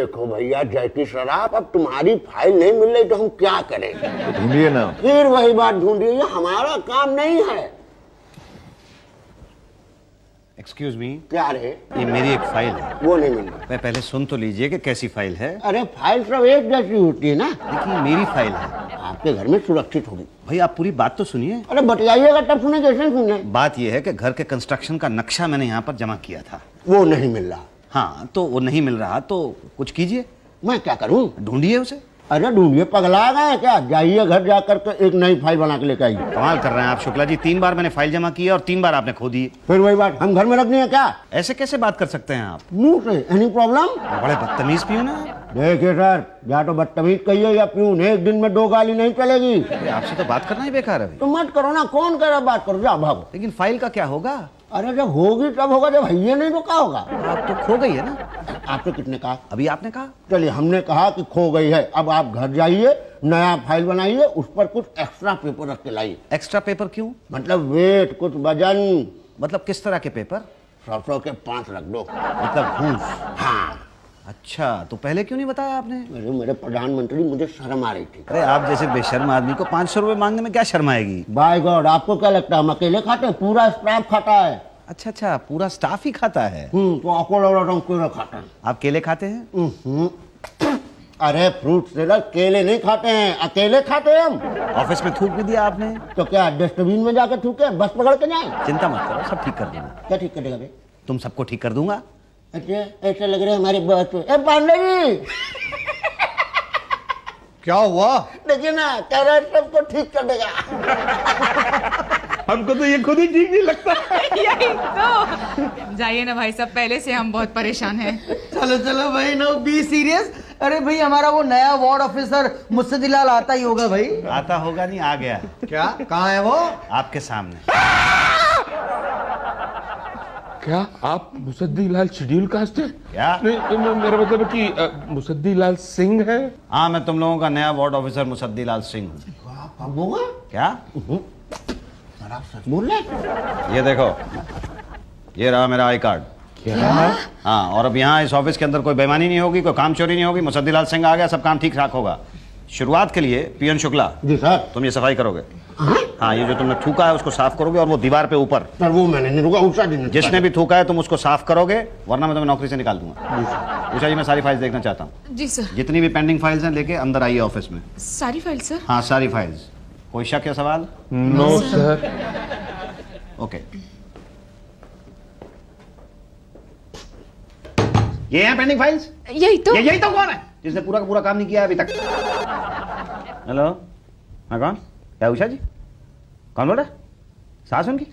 देखो भैया जैकी शराब, अब तुम्हारी फाइल नहीं मिल रही तो हम क्या करें? तो ढूंढिए ना। फिर वही बात ढूंढिए, ये हमारा काम नहीं है। एक्सक्यूज मी, क्या रे? ये मेरी एक फाइल है। वो नहीं मिल रहा। मैं पहले सुन तो लीजिए कि कैसी फाइल है। अरे फाइल सब एक जैसी होती है ना। देखिए मेरी फाइल है, आपके घर में सुरक्षित होगी। भाई आप पूरी बात तो सुनिए। अरे बतलाइएगा तब सुने, जैसे सुने। बात यह है कि घर के कंस्ट्रक्शन का नक्शा मैंने यहाँ पर जमा किया था। वो नहीं मिल रहा। हाँ, तो वो नहीं मिल रहा तो कुछ कीजिए। मैं क्या करूं? ढूंढिए उसे। अरे ढूंढिए, पगला गए क्या? जाइए घर जाकर के एक नई फाइल बना के लेकर आइए। कमाल कर रहे हैं आप शुक्ला जी, 3 बार मैंने फाइल जमा की है और 3 बार आपने खो दी। फिर वही बात, हम घर में रखनी है क्या? ऐसे कैसे बात कर सकते हैं आप? मुंह से एनी प्रॉब्लम? बड़े बदतमीज पियून हैं। देखिए सर, या तो बदतमीज कहिए या प्यून, एक दिन में 2 गाली नहीं चलेगी। अरे आपसे तो बात करना ही बेकार है भाई। तो मत करो ना, कौन कह रहा बात करो, जा भागो। लेकिन फाइल का क्या होगा? अरे जब होगी तब होगा, जब भैया नहीं तो क्या होगा? आप तो खो गई है ना। आपसे कितने कहा? अभी आपने कहा। चलिए, हमने कहा कि खो गई है। अब आप घर जाइए, नया फाइल बनाइए, उस पर कुछ एक्स्ट्रा पेपर रख के लाइए। एक्स्ट्रा पेपर क्यों? मतलब वेट, कुछ वजन। मतलब किस तरह के पेपर? 100 के 5 रख दो। मतलब घूस? हाँ। अच्छा, तो पहले क्यों नहीं बताया आपने? अरे मेरे प्रधानमंत्री, मुझे शर्म आ रही थी। अरे आप जैसे बेशर्म आदमी को 500 रुपए मांगने में क्या शर्म आएगी? बाय गॉड, आपको क्या लगता है हम अकेले खाते हैं? पूरा स्टाफ खाता है। अच्छा अच्छा, पूरा स्टाफ ही खाता है। तो अकेला क्यों खाता है? आप केले खाते हैं? अरे फ्रूट सेलर केले नहीं खाते हैं, अकेले खाते हैं हम। ऑफिस में थूक भी दिया आपने? तो क्या डस्टबिन में जाकर थूके, बस पकड़ के जाए? चिंता मत करो, सब ठीक कर दूंगा। क्या ठीक करेगा भाई? तुम सबको ठीक कर दूंगा। अच्छा, ऐसा लग रहा है हमारी बात। ए पांडे जी, क्या हुआ? देखिए ना, कह रहा है सबको ठीक कर देगा। हमको तो ये खुद ही ठीक नहीं लगता। यही तो। जाइए ना भाई साहब, पहले से हम बहुत परेशान हैं। चलो चलो भाई, नो बी सीरियस। अरे भाई, हमारा वो नया वार्ड ऑफिसर मुस्सदीलाल आता ही होगा भाई। आता होगा नहीं, आ गया। क्या? कहाँ है वो? आपके सामने। क्या आप मुसद्दीलाल शेड्यूल कास्ट हैं? क्या? नहीं, मेरा मतलब है कि मुसद्दीलाल सिंह है। हाँ, मैं तुम लोगों का नया वार्ड ऑफिसर मुसद्दीलाल सिंह हूँ। अब होगा? क्या? सर आप सच बोल रहे हैं? ये देखो, ये रहा मेरा आई कार्ड। क्या? हाँ, और अब यहाँ इस ऑफिस के अंदर कोई बेईमानी नहीं होगी, कोई काम चोरी नहीं होगी। मुसद्दीलाल सिंह आ गया, सब काम ठीक ठाक होगा। शुरुआत के लिए पियन शुक्ला, जी सर। तुम ये सफाई करोगे। हाँ, ये जो तुमने थूका है उसको साफ करोगे, और वो दीवार पे ऊपर सर वो मैंने नहीं रुका, उषा जी ने। जिसने भी थूका है तुम उसको साफ करोगे, वरना मैं तुम्हें नौकरी से निकाल दूंगा। उषा जी, मैं सारी फाइल्स देखना चाहता हूँ। जी सर। जितनी भी पेंडिंग फाइल्स हैं लेके अंदर आइए ऑफिस में। सारी फाइल सर? हाँ, सारी फाइल्स। कोई शक या सवाल? No sir. ओके। ये हैं पेंडिंग फाइल्स? यही तो। यही तो कौन है जिसने पूरा का पूरा काम नहीं किया है अभी तक? हेलो, हाँ कौन? क्या उषा जी? कौन बोल रहा है? सास उनकी?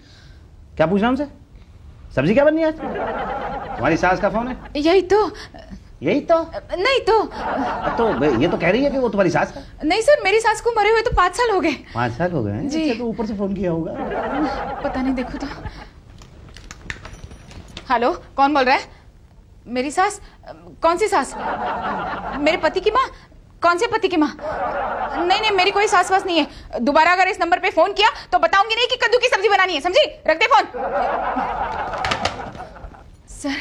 क्या पूछना उनसे? सब्जी क्या बननी है आज? तुम्हारी सास का फोन है? यही तो। यही तो? नहीं तो। तो ये तो कह रही है कि वो तुम्हारी सास है। नहीं सर, मेरी सास को मरे हुए तो 5 साल हो गए। 5 साल हो गए हैं? जी। अच्छा, तो ऊपर से फोन किया होगा। पता नहीं, देखो तो। हेलो, कौन बोल रहा है? मेरी सास? कौन सी सास? मेरे पति की माँ? कौन से पति की माँ? नहीं नहीं, मेरी कोई सास वास नहीं है। दोबारा अगर इस नंबर पे फोन किया तो बताऊंगी नहीं कि कद्दू की सब्जी बनानी है, समझी? रख दे फोन। सर,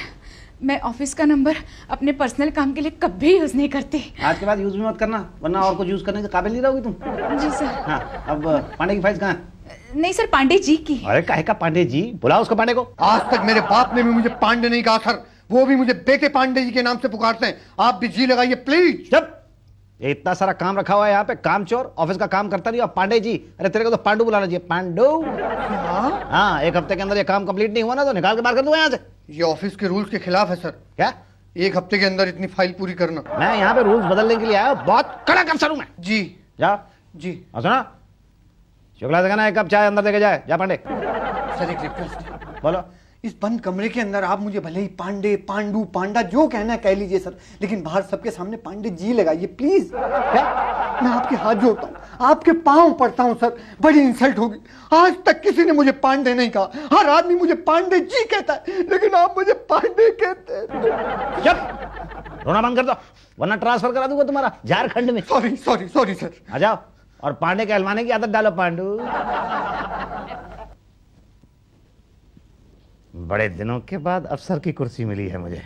मैं ऑफिस का नंबर अपने पर्सनल काम के लिए कभी यूज नहीं करती। आज के बाद यूज भी मत करना, वरना और कुछ यूज करने के काबिल नहीं रहोगी तुम। जी सर। हाँ, अब पांडे की फाइल्स कहाँ है? नहीं सर, पांडे जी की। अरे काहे का पांडे जी? बुलाओ उसको, पांडे को। आज तक मेरे बाप ने भी मुझे पांडे नहीं कहा सर, वो भी मुझे बेटे पांडे जी के नाम से पुकारते हैं। आप भी जी लगाइए प्लीज। जब ये इतना सारा काम रखा हुआ है यहाँ पे, काम चोर, ऑफिस का काम करता नहीं, और पांडे जी? अरे तेरे को तो पांडू बुलाना चाहिए, पांडू। हाँ, 1 हफ्ते के अंदर ये काम कंप्लीट नहीं हुआ ना तो निकाल के बाहर कर दूंगा यहाँ से। ये ऑफिस के रूल्स के खिलाफ है सर। क्या? 1 हफ्ते के अंदर इतनी फाइल पूरी करना। मैं यहाँ पे रूल्स बदलने के लिए आया हूँ, बहुत कड़क अफसर हूँ मैं। जी जा। जी और सुना, शुक्ला से कहना 1 कप चाय अंदर देके जाए। जा पांडे। सर, एक रिक्वेस्ट। बोलो। इस बंद कमरे के अंदर आप मुझे भले ही पांडे, पांडू, पांडा जो कहना है कह लीजिए सर, लेकिन बाहर सबके सामने पांडे जी लगाइए प्लीज। क्या? मैं आपके हाथ जोड़ता हूँ, आपके पांव पड़ता हूँ सर, बड़ी इंसल्ट होगी। आज तक किसी ने मुझे पांडे नहीं कहा, हर आदमी मुझे पांडे जी कहता है, लेकिन आप मुझे पांडे कहते हैं। चुप, रोना बंद कर दो, वरना ट्रांसफर करा दूंगा तुम्हारा झारखंड में। Sorry sorry sorry sir. आ जाओ, और पांडे के हलवाने की आदत डालो, पांडू। बड़े दिनों के बाद अफसर की कुर्सी मिली है मुझे।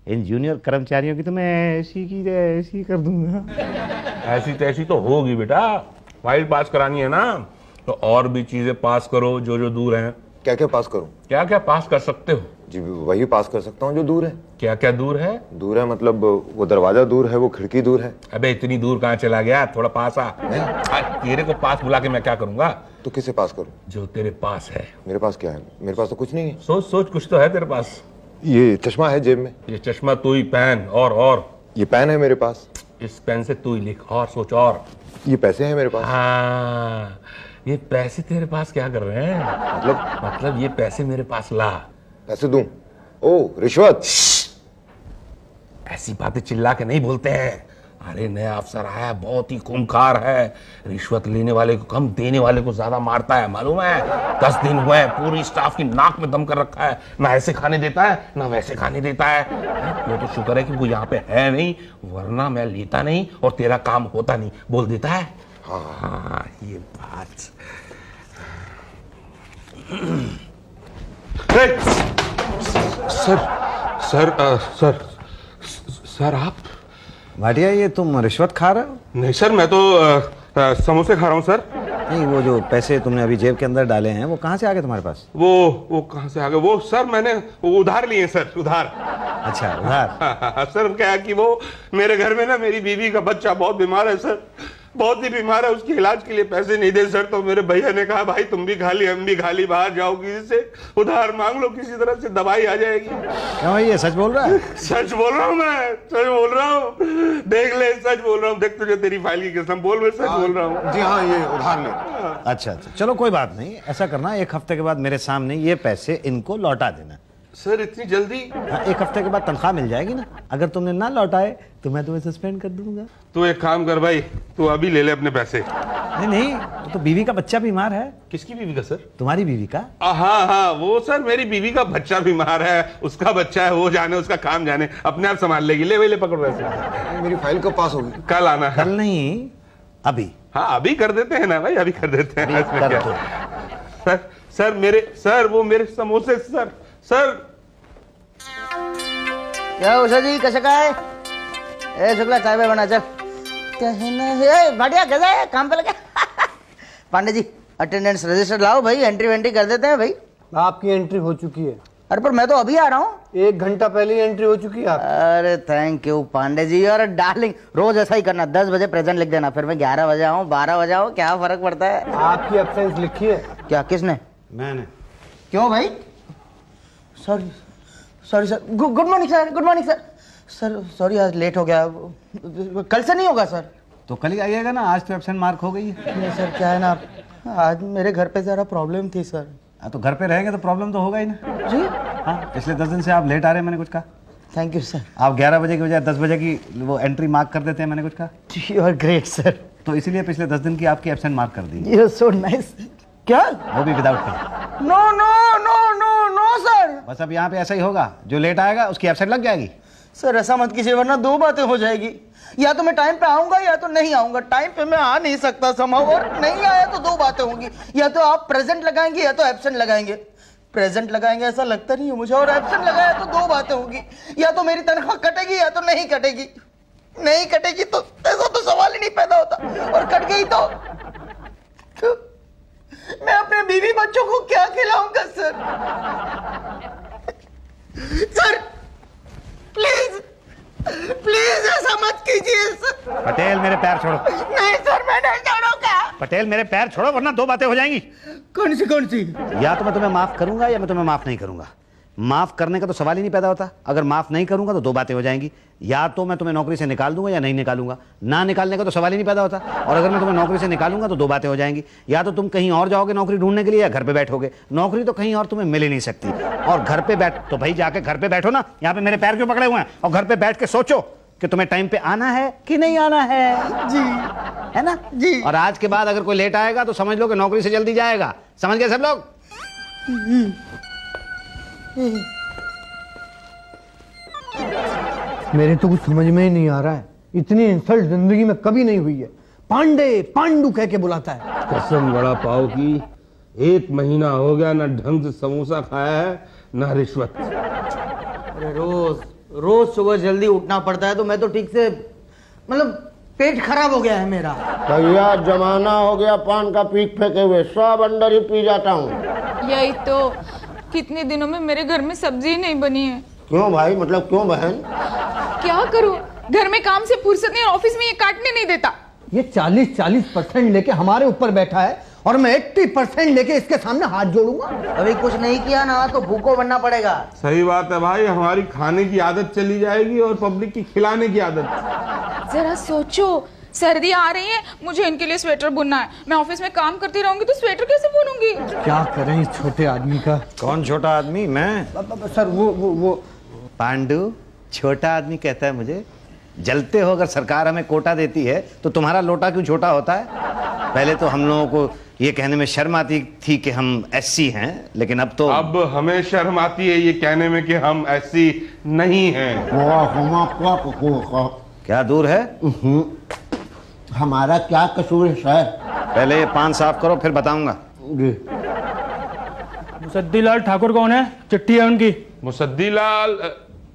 इन जूनियर कर्मचारियों की तो मैं ऐसी की ऐसी कर दूंगा। ऐसी तैसी तो होगी बेटा, फाइल पास करानी है ना, तो और भी चीजें पास करो जो जो दूर हैं। क्या क्या पास करूं? क्या क्या पास कर सकते हो? जी वही पास कर सकता हूँ जो दूर है। क्या क्या दूर है? दूर है मतलब वो दरवाजा दूर है, वो खिड़की दूर है। अबे इतनी दूर कहाँ चला गया, थोड़ा पास आ। तेरे को पास बुला के मैं क्या करूंगा? तो किसे पास करूं? जो तेरे पास है। मेरे पास क्या है? मेरे पास तो कुछ नहीं है। सोच सोच, कुछ तो है तेरे पास। ये चश्मा है जेब में। ये चश्मा तू ही पहन, और ये पेन है मेरे पास। इस पेन से तू ही लिख, और सोच। और ये पैसे हैं मेरे पास। हाँ, ये पैसे तेरे पास क्या कर रहे हैं? मतलब ये पैसे मेरे पास ला। पैसे दूं? ओ रिश्वत। ऐसी बातें चिल्ला के नहीं बोलते हैं। अरे नया अफसर आया, बहुत ही खूंखार है, रिश्वत लेने वाले को कम, देने वाले को ज्यादा मारता है, मालूम है? 10 दिन हुए हैं, पूरी स्टाफ की नाक में दम कर रखा है, ना ऐसे खाने देता है ना वैसे खाने देता है। वो तो शुक्र है कि वो यहाँ पे है नहीं, वरना मैं लेता नहीं और तेरा काम होता नहीं। बोल देता है। हाँ ये बात। सर आप? भाटिया ये तुम रिश्वत खा रहे हो? नहीं सर, मैं तो समोसे खा रहा हूँ सर। नहीं, वो जो पैसे तुमने अभी जेब के अंदर डाले हैं वो कहाँ से आ गए तुम्हारे पास? वो कहाँ से आ गए? वो सर मैंने वो उधार लिए सर, उधार। अच्छा उधार। हाँ, सर क्या है कि वो मेरे घर में ना मेरी बीवी का बच्चा बहुत बीमार है सर, बहुत ही बीमार है, उसके इलाज के लिए पैसे नहीं दे सर, तो मेरे भैया ने कहा भाई तुम भी खाली हम भी खाली, बाहर जाओ किसी से उधार मांग लो, किसी तरह से दवाई आ जाएगी। क्यों भाई, ये सच बोल रहा है? सच बोल रहा हूँ मैं, सच बोल रहा हूँ, देख ले सच बोल रहा हूँ, देख तुझे तेरी फाइल की कसम, बोल मैं सच बोल रहा हूँ। जी हाँ ये उधार ले। अच्छा चलो कोई बात नहीं, ऐसा करना 1 हफ्ते के बाद मेरे सामने ये पैसे इनको लौटा देना। सर इतनी जल्दी? हाँ, 1 हफ्ते के बाद तनख्वाह मिल जाएगी ना। अगर तुमने ना लौटाए तो मैं तुम्हें सस्पेंड कर दूंगा। तू एक काम कर भाई, तू अभी ले ले अपने पैसे। नहीं, तो बीवी का बच्चा बीमार है। किसकी बीवी का सर? तुम्हारी बीवी का। हाँ, वो सर मेरी बीवी का बच्चा बीमार है, उसका बच्चा है, वो जाने, उसका काम जाने, अपने आप संभाल लेगी। ले भाई ले, पकड़ पैसे। मेरी फाइल कब पास होगी? कल आना है। कल नहीं, अभी। हाँ अभी कर देते हैं ना भाई, अभी कर देते हैं। इसमें कर क्या? दो। सर वो मेरे समोसे सर। क्या उषा जी कैसे का है? ए शुक्ला चाय पे बना चल। कहना है बढ़िया, कैसा है? काम पे लगे? पांडे जी अटेंडेंस रजिस्टर लाओ भाई, एंट्री वेंट्री कर देते हैं भाई। आपकी एंट्री हो चुकी है। अरे पर मैं तो अभी आ रहा हूँ। 1 घंटा पहले ही एंट्री हो चुकी है आप। अरे थैंक यू पांडे जी। और डार्लिंग रोज ऐसा ही करना, 10 बजे प्रेजेंट लिख देना, फिर मैं 11 बजे आऊँ 12 बजे आऊँ, क्या फर्क पड़ता है? आपकी एब्सेंस लिखी है। क्या? किसने? मैंने। क्यों भाई? Sorry sir. Good morning sir. Good morning sir. Sorry आज लेट हो गया, कल से नहीं होगा सर। तो कल ही आइएगा ना, आज तो एब्सेंट मार्क हो गई है। नहीं सर, क्या है ना, आज मेरे घर पे जरा प्रॉब्लम थी सर। तो घर पे रहेंगे तो प्रॉब्लम तो होगा ही ना जी। हाँ, पिछले 10 दिन से आप लेट आ रहे हैं, मैंने कुछ कहा? Thank you sir. आप 11 बजे की बजाय 10 बजे की वो एंट्री मार्क कर देते हैं, मैंने कुछ कहा? You are great sir. तो इसीलिए पिछले 10 दिन की आपकी एब्सेंट मार्क कर दी, यू आर सो नाइस। क्या? वो भी without pay. No no no no no sir. बस अब यहाँ पे ऐसा ही होगा, जो लेट आएगा उसकी एब्सेंट लग जाएगी। सर ऐसा मत कीजिए, वरना 2 बातें हो जाएगी, या तो मैं टाइम पे आऊंगा या तो नहीं आऊंगा। टाइम पे मैं आ नहीं सकता समाव, और नहीं आया तो 2 बातें होंगी, या तो आप प्रेजेंट लगाएंगे या तो एब्सेंट लगाएंगे। प्रेजेंट लगाएंगे ऐसा लगता नहीं है मुझे, और एब्सेंट लगाया तो 2 बातें होगी, या तो मेरी तनख्वाह कटेगी या तो नहीं कटेगी। नहीं कटेगी तो ऐसा तो सवाल ही नहीं पैदा होता, और कट गई तो मैं अपने बीवी बच्चों को क्या खिलाऊंगा सर? सर प्लीज प्लीज ऐसा मत कीजिए सर। पटेल मेरे पैर छोड़ो। नहीं सर मैं नहीं छोड़ूंगा। पटेल मेरे पैर छोड़ो, वरना 2 बातें हो जाएंगी। कौन सी? या तो मैं तुम्हें माफ करूंगा या मैं तुम्हें माफ नहीं करूंगा। माफ करने का तो सवाल ही नहीं पैदा होता। अगर माफ नहीं करूंगा तो 2 बातें हो जाएंगी, या तो मैं तुम्हें नौकरी से निकाल दूंगा या नहीं निकालूंगा। ना निकालने का तो सवाल ही नहीं पैदा होता। और अगर मैं तुम्हें नौकरी से निकालूंगा तो 2 बातें हो जाएंगी, या तो तुम कहीं और जाओगे नौकरी ढूंढने के लिए या घर पे बैठोगे। नौकरी तो कहीं और तुम्हें मिल ही नहीं सकती, और घर पे बैठ तो भाई जाके घर पे बैठो ना। यहाँ पे मेरे पैर क्यों पकड़े हुए हैं? और घर पे बैठ के सोचो कि तुम्हें टाइम पे आना है कि नहीं आना है। जी है ना जी। और आज के बाद अगर कोई लेट आएगा तो समझ लो कि नौकरी से जल्दी जाएगा। समझ गए सब लोग? मेरे तो कुछ समझ में ही नहीं आ रहा है, इतनी इंसल्ट जिंदगी में कभी नहीं हुई है। पांडे पांडू कह के बुलाता है। कसम बड़ा पाव की, 1 महीना हो गया ना ढंग से समोसा खाया है ना रिश्वत। अरे रोज रोज सुबह जल्दी उठना पड़ता है, तो मैं तो ठीक से मतलब पेट खराब हो गया है मेरा। भैया जमाना हो गया पान का पीक फेंके हुए, सब अंदर ही पी जाता हूँ। यही तो, कितने दिनों में मेरे घर में सब्जी ही नहीं बनी है। क्यों भाई, मतलब क्यों बहन? क्या करूं, घर में काम से फुर्सत नहीं, ऑफिस में ये काटने नहीं देता। ये 40% लेके हमारे ऊपर बैठा है और मैं 80% लेके इसके सामने हाथ जोड़ूंगा। अभी कुछ नहीं किया ना तो भूखो बनना पड़ेगा। सही बात है भाई, हमारी खाने की आदत चली जाएगी और पब्लिक की खिलाने की आदत। जरा सोचो, सर्दी आ रही है, मुझे इनके लिए स्वेटर बुनना है। मैं ऑफिस में काम करती रहूंगी तो स्वेटर कैसे बुनूंगी? क्या करें इस छोटे आदमी का। कौन छोटा आदमी? मैं? सर वो पांडु छोटा आदमी कहता है मुझे? जलते हो अगर सरकार हमें कोटा देती है तो तुम्हारा लोटा क्यों छोटा होता है? पहले तो हम लोगों को ये कहने में शर्म आती थी कि हम एससी हैं, लेकिन अब तो अब हमें शर्म आती है ये कहने में कि हम ऐसी नहीं हैं। क्या दूर है? हमारा क्या कसूर है सर? पहले ये पान साफ करो फिर बताऊंगा। जी। मुसद्दीलाल ठाकुर कौन है? चिट्ठी है उनकी। मुसद्दीलाल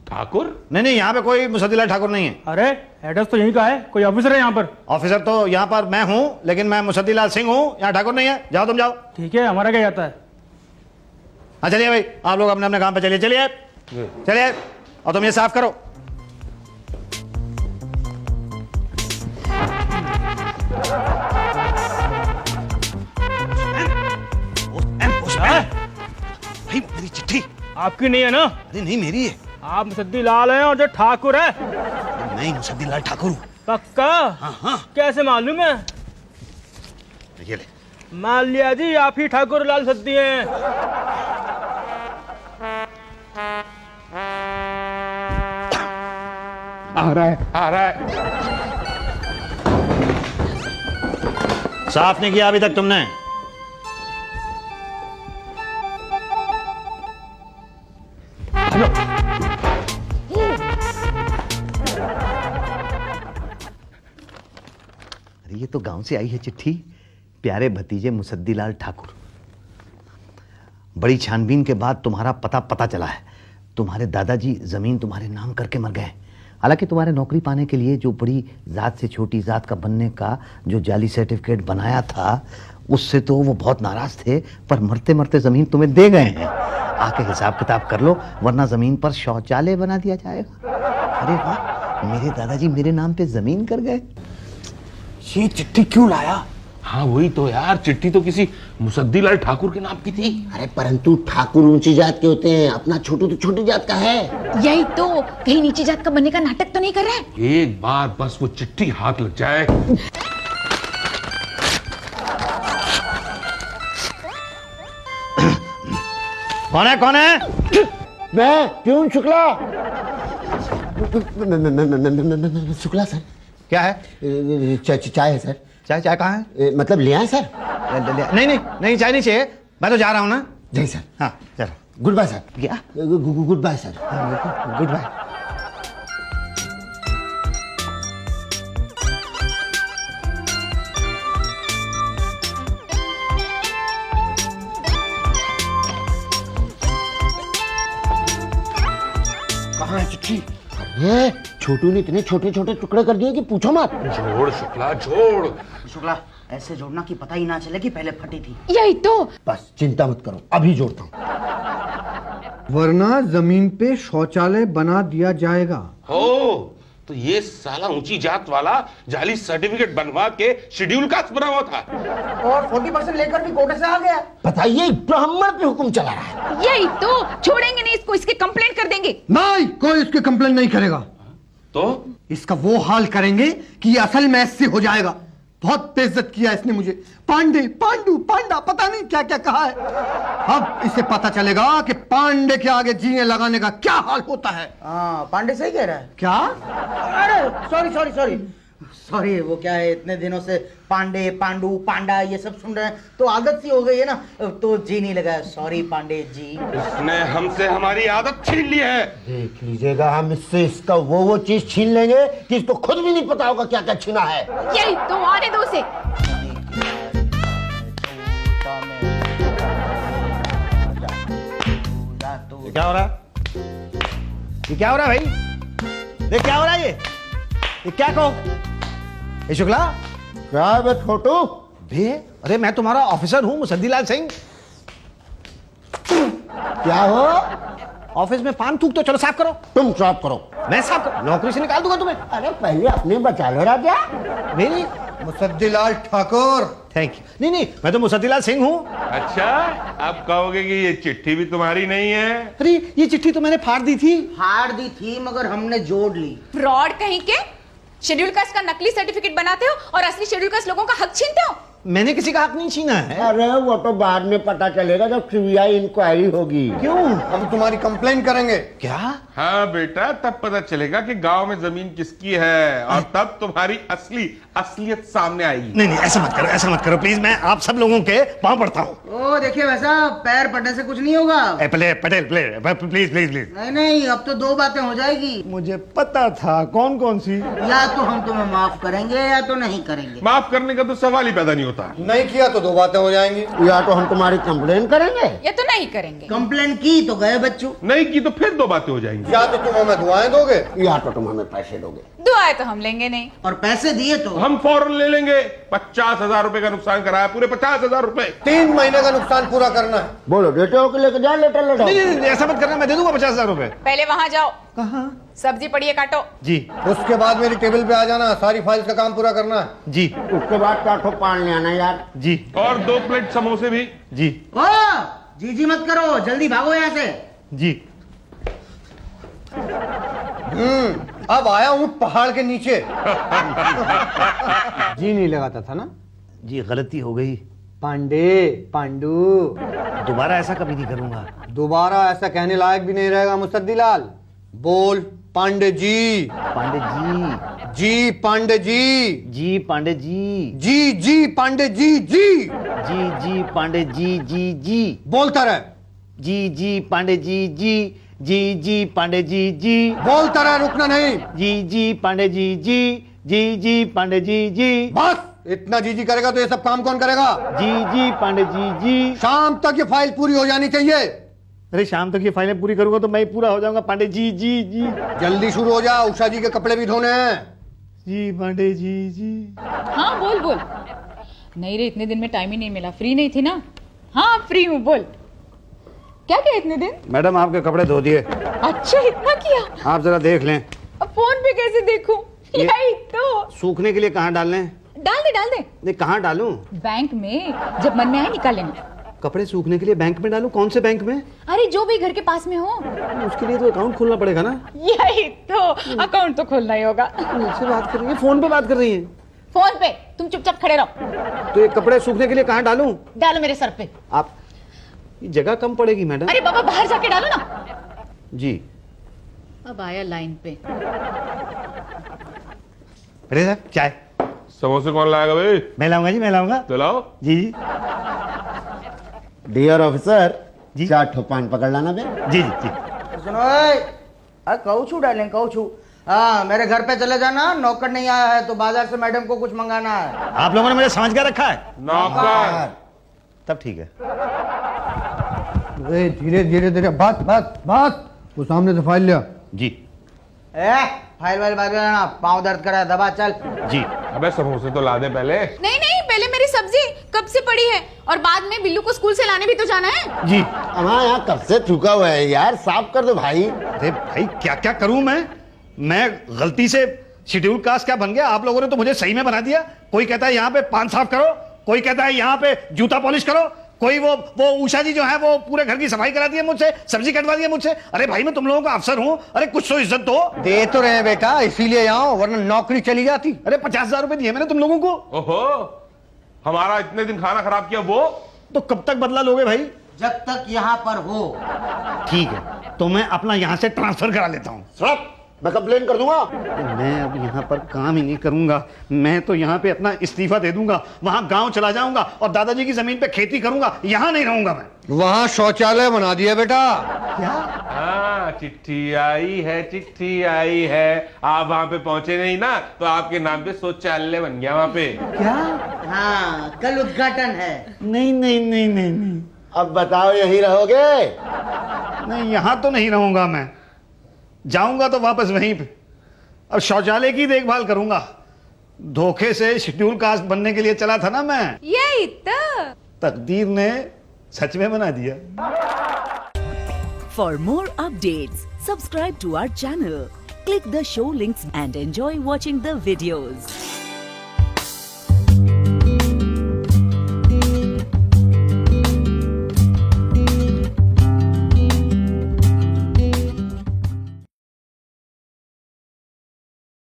ठाकुर? नहीं, यहाँ पे कोई मुसद्दीलाल ठाकुर नहीं है। अरे एड्रेस तो यहीं का है, कोई ऑफिसर है यहाँ पर? ऑफिसर तो यहाँ पर मैं हूँ, लेकिन मैं मुसद्दीलाल सिंह हूँ, यहाँ ठाकुर नहीं है। जाओ तुम जाओ। ठीक है, हमारा क्या जाता है। हाँ चलिए भाई, आप लोग अपने अपने काम पे चलिए। चलिए चलिए, और तुम ये साफ करो। भाई मेरी चिट्ठी। आपकी नहीं है ना? अरे नहीं, मेरी है। आप मुसद्दीलाल हैं और जो ठाकुर है? नहीं, मुसद्दीलाल ठाकुर हूँ। पक्का? हाँ। कैसे मालूम है? ये ले। मान लिया जी, आप ही ठाकुर लाल सद्दी हैं। आ रहा है। साफ नहीं किया अभी तक तुमने? अरे ये तो गांव से आई है चिट्ठी। प्यारे भतीजे मुसद्दीलाल ठाकुर, बड़ी छानबीन के बाद तुम्हारा पता चला है। तुम्हारे दादाजी जमीन तुम्हारे नाम करके मर गए। हालांकि तुम्हारे नौकरी पाने के लिए जो बड़ी जात से छोटी जात का बनने का जो जाली सर्टिफिकेट बनाया था, उससे तो वो बहुत नाराज थे, पर मरते मरते जमीन तुम्हें दे गए हैं। आके हिसाब किताब कर लो, वरना जमीन पर शौचालय बना दिया जाएगा। अरे वाह, मेरे दादाजी मेरे नाम पे जमीन कर गए। ये चिट्ठी क्यों लाया? हाँ वही तो यार, चिट्ठी तो किसी मुसद्दीलाल ठाकुर के नाम की थी। अरे परंतु ठाकुर ऊंची जात के होते हैं, अपना छोटू तो छोटी जात का है। यही तो, कहीं नीची जात का बनने का नाटक तो नहीं कर रहा है? एक बार बस वो चिट्ठी हाथ लग जाए। कौन है? मैं प्यून शुक्ला। शुक्ला सर। क्या है? चाय है सर। चाय कहाँ है? मतलब ले आए सर? नहीं, चाय नहीं चाहिए। मैं तो जा रहा हूँ ना। जी सर। हाँ चलो। Good bye sir. क्या? Good bye sir. Good bye. कहाँ है चिट्ठी? अरे छोटू ने इतने छोटे छोटे टुकड़े कर दिए कि पूछो मत। जोड़ शुक्ला जोड़। शुक्ला, ऐसे जोड़ना कि पता ही ना चले कि पहले फटी थी। यही तो। बस चिंता मत करो, अभी जोड़ता हूँ। वरना जमीन पे शौचालय बना दिया जाएगा। हो तो ये साला ऊंची जात वाला जाली सर्टिफिकेट बनवा के शेड्यूल कास्ट बना हुआ था और 40% लेकर भी कोटे से आ गया। बताइए, ब्राह्मण पे हुक्म चला रहा है। यही तो, छोड़ेंगे नहीं इसको, इसकी कंप्लेंट कर देंगे। नहीं, कोई इसकी कंप्लेन नहीं करेगा। तो इसका वो हाल करेंगे कि ये असल में एससी हो जाएगा। बहुत बेइज्जत किया इसने मुझे। पांडे, पांडू, पांडा, पता नहीं क्या क्या कहा है। अब इसे पता चलेगा कि पांडे के आगे जीने लगाने का क्या हाल होता है। हाँ, पांडे सही कह रहा है। क्या? अरे सॉरी, वो क्या है, इतने दिनों से पांडे, पांडू, पांडा ये सब सुन रहे हैं तो आदत सी हो गई है ना, तो जी नहीं लगा। सॉरी पांडे जी। इसने हमसे हमारी आदत छीन ली है। देख लीजिएगा, हम इससे इसका वो चीज छीन लेंगे कि इसको खुद भी नहीं पता होगा क्या क्या छीना है। यही तो, आने दो उसे। क्या हो रहा है? ये क्या हो रहा है भाई? ये क्या हो रहा है ये क्या कहो? ये शुक्ला क्या है बे छोटू? बे, अरे मैं तुम्हारा ऑफिसर हूँ मुसद्दीलाल सिंह। क्या हो? ऑफिस में पान थूक तो चलो साफ करो। तुम साफ करो। मैं साफ करो, नौकरी से निकाल दूंगा तुम्हें। अरे पहले अपने बचा लो राजा। नहीं मुसद्दीलाल ठाकुर। Thank you. नहीं नहीं, मैं तो मुसद्दीलाल सिंह हूँ। अच्छा, आप कहोगे कि ये चिट्ठी भी तुम्हारी नहीं है? अरे ये चिट्ठी तो मैंने फाड़ दी थी। फाड़ दी थी मगर हमने जोड़ ली। फ्रॉड कहीं के। शेड्यूल कास्ट का नकली सर्टिफिकेट बनाते हो और असली शेड्यूल कास्ट लोगों का हक छीनते हो। मैंने किसी का हक नहीं छीना है। अरे वो तो बाद में पता चलेगा जब सीबीआई इंक्वायरी होगी। क्यों? हम तुम्हारी कंप्लेन करेंगे। क्या? हाँ बेटा, तब पता चलेगा कि गांव में जमीन किसकी है और तब तुम्हारी असलियत सामने आएगी। नहीं नहीं, ऐसा मत करो प्लीज। मैं आप सब लोगों के पांव पड़ता हूँ। ओ देखिए वैसा पैर पड़ने से कुछ नहीं होगा। Patel please please please. नहीं अब तो दो बातें हो जाएगी। मुझे पता था। कौन कौन सी? या तो हम तुम्हें माफ करेंगे या तो नहीं करेंगे। माफ करने का तो सवाल ही पैदा नहीं होता। नहीं किया तो दो बातें हो जाएंगी। या तो हम तुम्हारी कंप्लेन करेंगे या तो नहीं करेंगे। कंप्लेन की तो गए बच्चों। नहीं की तो फिर दो बातें हो जाएंगी। या तो तुम हमें दुआएं दोगे या तो तुम हमें पैसे दोगे। दुआएं तो हम लेंगे नहीं। और पैसे दिए तो हम फौरन ले लेंगे। 50,000 रुपए का नुकसान कराया, पूरे 50,000 रुपए। 3 महीने का नुकसान पूरा करना है। बोलो देते हो कि लेके जाओ लेटर लेटर। नहीं, ऐसा मत करना। मैं दे दूंगा 50,000 रुपए। पहले वहां जाओ। कहाँ? सब्जी पड़ी है, काटो। जी उसके बाद मेरी टेबल पे आ जाना, सारी फाइल्स का काम पूरा करना है। जी उसके बाद क्या ठो पान ले आना यार। जी और 2 प्लेट समोसे भी। जी ओ जी मत करो, जल्दी भागो यहाँ से। जी। अब आया हूँ पहाड़ के नीचे। जी नहीं लगाता था ना। जी गलती हो गई। पांडू दोबारा ऐसा कभी नहीं करूंगा। दोबारा ऐसा कहने लायक भी नहीं रहेगा मुसद्दीलाल। बोल पांडे जी। पांडे जी। जी पांडे जी। जी पांडे जी। जी पांडे जी। जी पांडे जी। बोलता रहे। जी पांडे जी पांडे जी। बोलता रहे, रुकना नहीं। जी पांडे जी पांडे जी। बस इतना जी करेगा तो ये सब काम कौन करेगा? जी पांडे जी। शाम तक ये फाइल पूरी हो जानी चाहिए। अरे शाम तक ये फाइलें पूरी करूंगा तो मैं पूरा हो जाऊंगा। पांडे जी। जल्दी शुरू हो जा, उषा जी के कपड़े भी धोने हैं। जी पांडे जी। हाँ बोल। नहीं रे, इतने दिन में टाइम ही नहीं मिला। फ्री नहीं थी ना? हाँ फ्री हूँ, बोल। क्या किया इतने दिन? मैडम आपके कपड़े धो दिए। अच्छा इतना किया? आप जरा देख लें। अब फोन पे कैसे देखूं? यही तो। सूखने के लिए कहाँ डालने? डाल दे। नहीं, कहाँ डालूं? बैंक में, जब मन में आए निकाल लेना। कपड़े सूखने के लिए बैंक में डालूं? कौन से बैंक में? अरे जो भी घर के पास में हो। उसके लिए तो अकाउंट खोलना पड़ेगा ना। यही तो, अकाउंट तो खोलना ही होगा। मुझसे बात कर रही है, फोन पे बात कर रही है। फोन पे तुम चुपचाप खड़े रहो। तो ये कपड़े सूखने के लिए कहाँ डालूं? डालो मेरे सर पे। आप, ये जगह कम पड़ेगी मैडम। अरे बाबा बाहर जाके डालो ना। जी। अब आया लाइन पे। अरे सर चाय। समोसे कौन लाएगा भाई? मैं लाऊंगा जी, मैं लाऊंगा। तो लाओ। जी डियर ऑफिसर जी। 4 ठो पान पकड़ लाना बे। जी। सुनो कहू छू डालें, कहू छू। हाँ मेरे घर पे चले जाना, नौकर नहीं आया है तो बाजार से मैडम को कुछ मंगाना है। आप लोगों ने मुझे समझ कर रखा है। नौकर। तब ठीक है। अरे धीरे बात। वो सामने से फाइल लिया। जी फाइल बाद में पाँव दर्द करा है, दबा चल। जी। अबे समोसे तो ला दे पहले। नहीं पहले मेरी सब्जी कब से पड़ी है, और बाद में बिल्लू को स्कूल से लाने भी तो जाना है। जी। हमारा यहाँ कब से चुका हुआ है यार, साफ कर दो भाई। अरे भाई क्या करूं मैं गलती से शेड्यूल कास्ट क्या बन गया। आप लोगों ने तो मुझे सही में बना दिया। कोई कहता है यहाँ पे पान साफ करो, कोई कहता है यहाँ पे जूता पॉलिश करो, कोई वो उषा जी जो है वो पूरे घर की सफाई कराती है मुझसे, सब्जी कटवा दी है मुझसे। अरे भाई मैं तुम लोगों का अफसर हूँ, अरे कुछ तो इज्जत दो। दे तो रहे बेटा, इसीलिए यहाँ, वरना नौकरी चली जाती। अरे 50,000 रुपए दिए मैंने तुम लोगों को। ओहो, हमारा इतने दिन खाना खराब किया वो। तो कब तक बदला लोगे भाई? जब तक यहाँ पर हो। ठीक है, तो मैं अपना यहाँ से ट्रांसफर करा लेता हूँ। साहब मैं कंप्लेन कर दूंगा। मैं अब यहाँ पर काम ही नहीं करूंगा। मैं तो यहाँ पे अपना इस्तीफा दे दूंगा, वहां गांव चला जाऊंगा और दादाजी की जमीन पे खेती करूंगा। यहाँ नहीं रहूंगा मैं। वहाँ शौचालय बना दिया बेटा। क्या? हाँ चिट्ठी आई है। आप वहाँ पे पहुंचे नहीं ना, तो आपके नाम पे शौचालय बन गया वहाँ पे। क्या? हाँ कल उद्घाटन है। नहीं। अब बताओ यही रहोगे? नहीं, यहाँ तो नहीं रहूंगा मैं। जाऊंगा तो वापस वहीं पे। अब शौचालय की देखभाल करूंगा। धोखे से शेड्यूल कास्ट बनने के लिए चला था ना मैं, यही तो। तकदीर ने सच में बना दिया। For more updates, subscribe to our channel, click the show links and enjoy watching the videos.